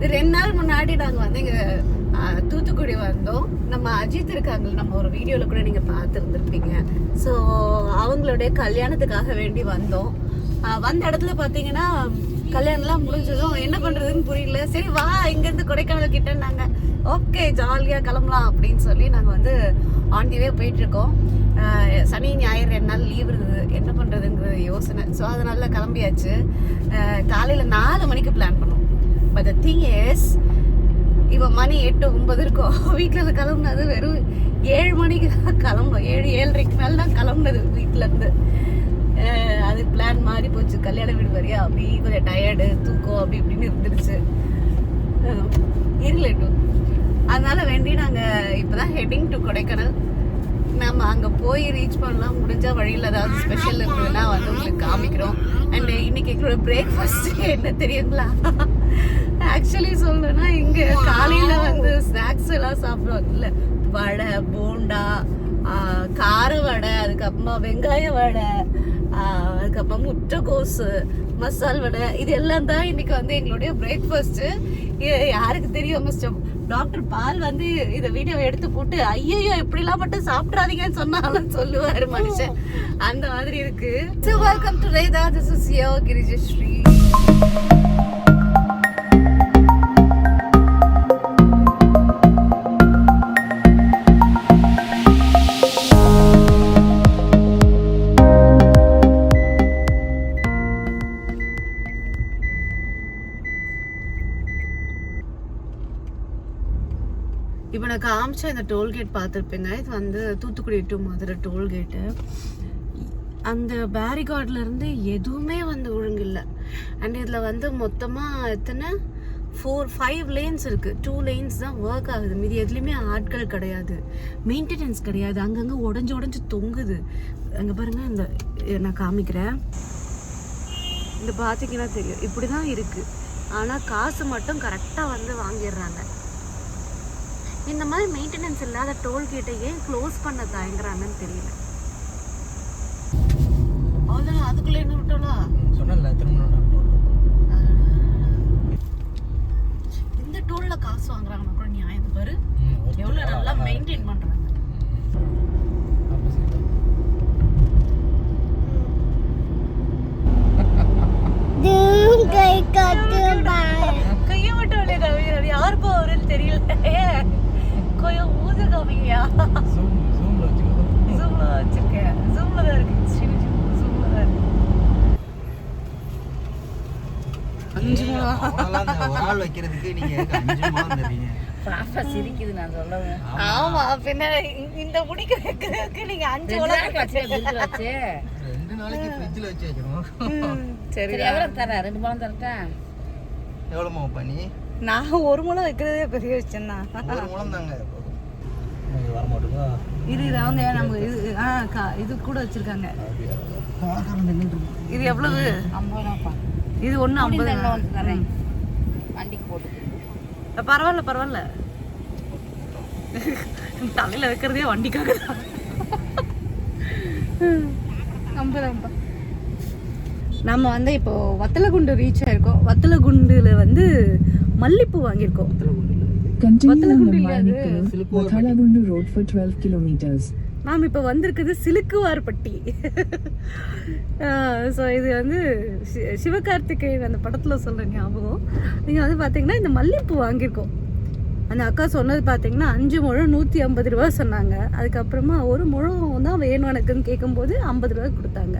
2 நாள் முன்னாடி நாங்கள் வந்து இங்கே தூத்துக்குடி வந்தோம். நம்ம அஜித் இருக்காங்க, நம்ம ஒரு வீடியோவில் கூட நீங்கள் பார்த்துருந்துருப்பீங்க. ஸோ அவங்களுடைய கல்யாணத்துக்காக வேண்டி வந்தோம். வந்த இடத்துல பார்த்தீங்கன்னா கல்யாணம்லாம் முடிஞ்சதும் என்ன பண்ணுறதுன்னு புரியல. சரி வா இங்கேருந்து கொடைக்கானல் கிட்டேன்னாங்க. ஓகே ஜாலியாக கிளம்பலாம் அப்படின்னு சொல்லி நாங்கள் வந்து ஆன் தி வே போயிட்டுருக்கோம். சனி ஞாயிறு 2 நாள் லீவ் இருக்குது, என்ன பண்ணுறதுங்கிறது யோசனை. ஸோ அதனால கிளம்பியாச்சு. காலையில் 4 மணிக்கு பிளான் பண்ணோம். பட் த திங் இஸ் இப்போ மணி 8-9 இருக்கும். வீட்டில் கிளம்புனது வெறும் 7 மணிக்கு தான் கிளம்புனோம். 7-7:30 மேலே தான் கிளம்புனது வீட்டிலேருந்து. அது பிளான் மாறி போச்சு. கல்யாண வீடு வரையா அப்படி கொஞ்சம் டயர்டு, தூக்கம் அப்படி இப்படின்னு இருந்துருச்சு. இருளட்டும். அதனால வேண்டி நாங்கள் இப்போ தான் ஹெட்டிங் டு கொடைக்கானல். நம்ம அங்கே போய் ரீச் பண்ணலாம். முடிஞ்சால் வழியில் ஏதாவது ஸ்பெஷல் இருந்ததுன்னா வந்து உங்களுக்கு காமிக்கிறோம். அண்ட் இன்னைக்கு எங்களோட பிரேக்ஃபாஸ்ட் என்ன தெரியுங்களா? ஆக்சுவலி சொல்லணும்னா இங்கே காலையில் வந்து ஸ்நாக்ஸ் எல்லாம் சாப்பிடுவாங்கல்ல, வடை, போண்டா, கார வடை, அதுக்கப்புறமா வெங்காய வடை, அதுக்கப்புறம் முட்டைக்கோசு, மசால் வடை, இது எல்லாம் தான் இன்னைக்கு வந்து எங்களுடைய பிரேக்ஃபாஸ்ட்டு. யாருக்கு தெரியும் மிஸ்டர் டாக்டர் பால் வந்து இதை வீடியோ எடுத்து போட்டு ஐயோ இப்படிலாம் மட்டும் சாப்பிட்றாதீங்கன்னு சொன்னாலும் சொல்லுவாரு மனுஷன். அந்த மாதிரி இருக்கு. So welcome to Retha, this is your Girijashree. இப்போ நான் காமிச்ச இந்த டோல்கேட் பார்த்துருப்பேங்க. இது வந்து தூத்துக்குடி டு மதுரை டோல்கேட்டு. அந்த பேரிகார்ட்லேருந்து எதுவுமே வந்து ஒழுங்கில்லை. அண்ட் இதில் வந்து மொத்தமாக எத்தனை 4-5 லேன்ஸ் இருக்குது. 2 லேன்ஸ் தான் ஒர்க் ஆகுது. மீதி எதுலேயுமே ஆட்கள் கிடையாது, மெயின்டெனன்ஸ் கிடையாது. அங்கங்கே உடஞ்சி தொங்குது. அங்கே பாருங்கள், இந்த நான் காமிக்கிறேன். இந்த பார்த்தீங்கன்னா தெரியும், இப்படி தான் இருக்குது. ஆனால் காசு மட்டும் கரெக்டாக வந்து வாங்கிடுறாங்க. இந்த மாதிரி மெயின்டெனன்ஸ் இல்லாத டோல்கேட்டை ஏன் க்ளோஸ் பண்ண தயங்குறாங்கன்னு தெரியல. அவ்வளோதான், அதுக்குள்ளே என்ன விட்டோம்னா சொன்னல திரும்ப இந்த டோல்ல காசு வாங்குறாங்கன்னா கூட நியாயம் பாரு. எவ்வளோ நல்லா மெயின்டைன் பண்ணுறாங்க. கையை மட்டும் இல்லையா கவிஞர், யாருக்கும் அவருன்னு தெரியல. கொஞ்சம் ஊது காமிங்கயா. ஜூம்ல வச்சிருக்கேன். ஜூம்ல தான் இருக்கு. ஜூம்ல தான் இருக்கு. 5 ஆள் வைக்கிறதுக்கு நீங்க 5 மாதம் தரீங்க. பாப்பா சிரிக்குது நான் சொல்லவும். ஆமா, பின்ன இந்த முடிக்க வைக்கிறதுக்கு நீங்க 5 உலகம் வச்சு 2 நாளைக்கு ஃப்ரிட்ஜ்ல வச்சு வைக்கணும். சரி, எவ்வளவு தர? 2 பழம் தரட்டா? எவ்வளவுமா பண்ணி? நான் 1 முளை வைக்கிறதே பெரிய விஷயம் தான். 1 முளம் தாங்க வர மாட்டோமா? இது அவங்க நம்ம இது கூட வச்சிருக்காங்க. இது எவ்வளவு? 50 ரூபாப்பா. இது 1.50 தரேன். வண்டிக்கு போட்டு பரவாயில்ல. தலையில வைக்கிறதே வண்டிக்காக தான். 50. நம்ம வந்து இப்போ வத்தலகுண்டு ரீச் ஆயிருக்கோம். வத்தலகுண்டுல வந்து மல்லிப்பூ வாங்கியிருக்கோம். Vathalagundu road for 12 kilometers. நாம் இப்போ வந்திருக்குது சிலுக்குவார்பட்டி. ஸோ இது வந்து சிவகார்த்திகேயன் அந்த படத்தில் சொல்கிற ஞாபகம். நீங்கள் வந்து பார்த்தீங்கன்னா இந்த மல்லிப்பூ வாங்கியிருக்கோம். அந்த அக்கா சொன்னது பார்த்தீங்கன்னா 5 முழம் 150 ரூபா சொன்னாங்க. அதுக்கப்புறமா 1 முழம் தான் வேணும் எனக்குன்னு கேட்கும்போது 50 ரூபா கொடுத்தாங்க.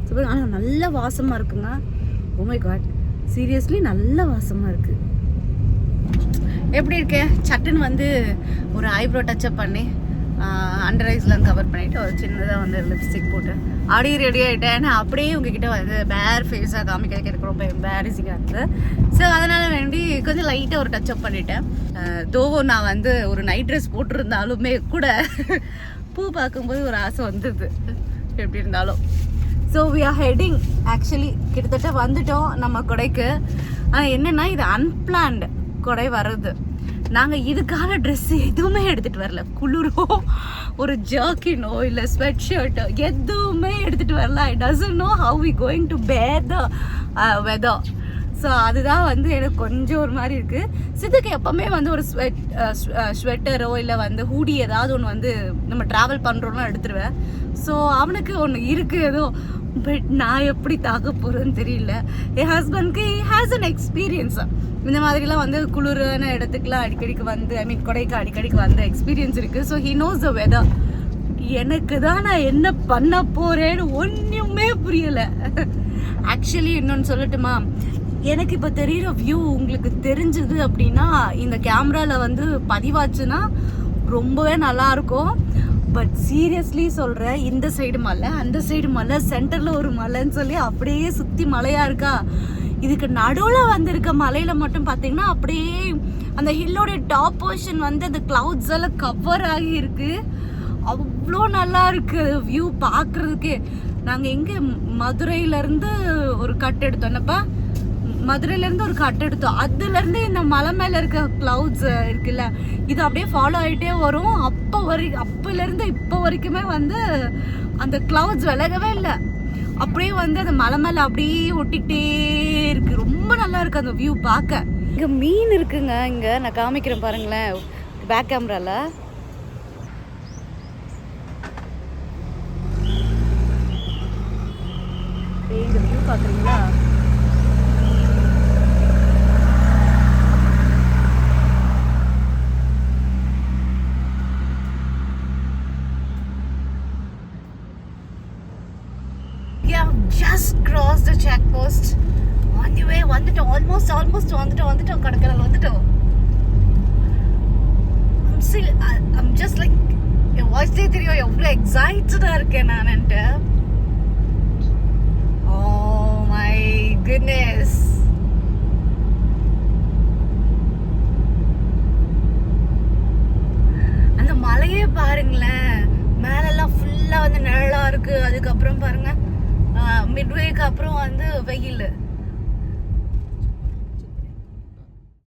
ஸோ ஆனால் நல்ல வாசமாக இருக்குங்க. ஓ மை காட், சீரியஸ்லி நல்ல வாசமாக இருக்குது. எப்படி இருக்கேன்? சட்டுன்னு வந்து ஒரு ஐப்ரோ டச்சப் பண்ணி அண்டர் ஐஸ்லாம் கவர் பண்ணிவிட்டு ஒரு சின்னதாக வந்து லிப்ஸ்டிக் போட்டு அப்படியே ரெடி ஆகிட்டேன். ஏன்னா அப்படியே உங்ககிட்ட வந்து பேர் ஃபேஸாக காமிக்கிறதுக்கு எனக்கு ரொம்ப எம்பாரசிங்காக இருக்குது. ஸோ அதனால் வேண்டி கொஞ்சம் லைட்டாக ஒரு டச்சப் பண்ணிட்டேன். தோ நான் வந்து ஒரு நைட் ட்ரெஸ் போட்டிருந்தாலுமே கூட பூ பார்க்கும்போது ஒரு ஆசை வந்துடுது எப்படி இருந்தாலும். So we are heading, actually கிட்டத்தட்ட வந்துட்டோம் நம்ம கொடைக்கு. ஆனால் என்னென்னா இது அன்பிளான்டு கொடை வர்றது. நாங்கள் இதுக்கான ட்ரெஸ்ஸு எதுவுமே எடுத்துகிட்டு வரல. குளிரோ ஒரு ஜர்க்கினோ இல்லை ஸ்வெட் ஷர்ட்டோ எதுவுமே எடுத்துகிட்டு வரல. I doesn't know how we going to bear the weather. So அதுதான் வந்து எனக்கு கொஞ்சம் ஒரு மாதிரி இருக்குது. சித்துக்கு எப்போவுமே வந்து ஒரு ஸ்வெட்டரோ இல்லை வந்து ஹூடி ஏதாவது ஒன்று வந்து நம்ம ட்ராவல் பண்ணுறோன்னா எடுத்துருவேன். ஸோ அவனுக்கு ஒன்று இருக்குது ஏதோ, பட் நான் எப்படி தாக்க போகிறேன்னு தெரியல. என் ஹஸ்பண்ட்க்கு ஹேஸ் அன் எக்ஸ்பீரியன்ஸ் இந்த மாதிரிலாம் வந்து குளிரான இடத்துக்குலாம் அடிக்கடிக்கு வந்து கொடைக்கு அடிக்கடிக்கு வந்து எக்ஸ்பீரியன்ஸ் இருக்குது. So he knows the weather. எனக்கு தான் நான் என்ன பண்ண போகிறேன்னு ஒன்றுமே புரியலை. ஆக்சுவலி இன்னொன்று சொல்லட்டுமா, எனக்கு இப்போ தெரிகிற வியூ உங்களுக்கு தெரிஞ்சுது அப்படின்னா இந்த கேமராவில் வந்து பதிவாச்சுன்னா ரொம்பவே நல்லாயிருக்கும். பட் சீரியஸ்லி சொல்கிறேன், இந்த சைடு மலை அந்த சைடு மலை சென்டரில் ஒரு மலைன்னு சொல்லி அப்படியே சுற்றி மலையாக இருக்கா. இதுக்கு நடுவில் வந்திருக்க மலையில் மட்டும் பார்த்தீங்கன்னா அப்படியே அந்த ஹில்லோடைய டாப் போர்ஷன் வந்து அந்த கிளவுட்ஸ் எல்லாம் கவர் ஆகி இருக்கு. அவ்வளோ நல்லா இருக்கு வியூ பார்க்குறதுக்கே. நாங்கள் எங்கே மதுரையிலேருந்து ஒரு கட் எடுத்தோம், என்னப்பா மதுரையிலேருந்து ஒரு கட் எடுத்தோம். அதுலேருந்து இந்த மலை மேலே இருக்க கிளவுட்ஸ் இருக்குல்ல, இது அப்படியே ஃபாலோ ஆகிட்டே வரும். அப்போலேருந்து இப்போ வரைக்குமே வந்து அந்த கிளவுட்ஸ் விலகவே இல்லை. அப்படியே வந்து அந்த மலை மேலே அப்படியே ஒட்டிக்கிட்டே இருக்கு. ரொம்ப நல்லா இருக்கு அந்த வியூ பார்க்க. இங்கே மீன் இருக்குங்க, இங்கே நான் காமிக்கிறேன் பாருங்களேன் பேக் கேமராவில். இந்த வியூ பார்க்குறீங்களா? Just crossed the check post. On the way வந்துட்டோம், almost வந்துட்டோம் கடற்கரையில் வந்துட்டோம். I'm just like என் வாய்ஸ்லேயே தெரியும் எவ்வளோ எக்ஸைட்டடாக இருக்கேன் நான்ட்டு. Oh my goodness. அந்த மலையே பாருங்களேன், மேலெல்லாம் ஃபுல்லாக வந்து நிழலாக இருக்குது. அதுக்கப்புறம் பாருங்க மிட்வேக்கு அப்புறம் வந்து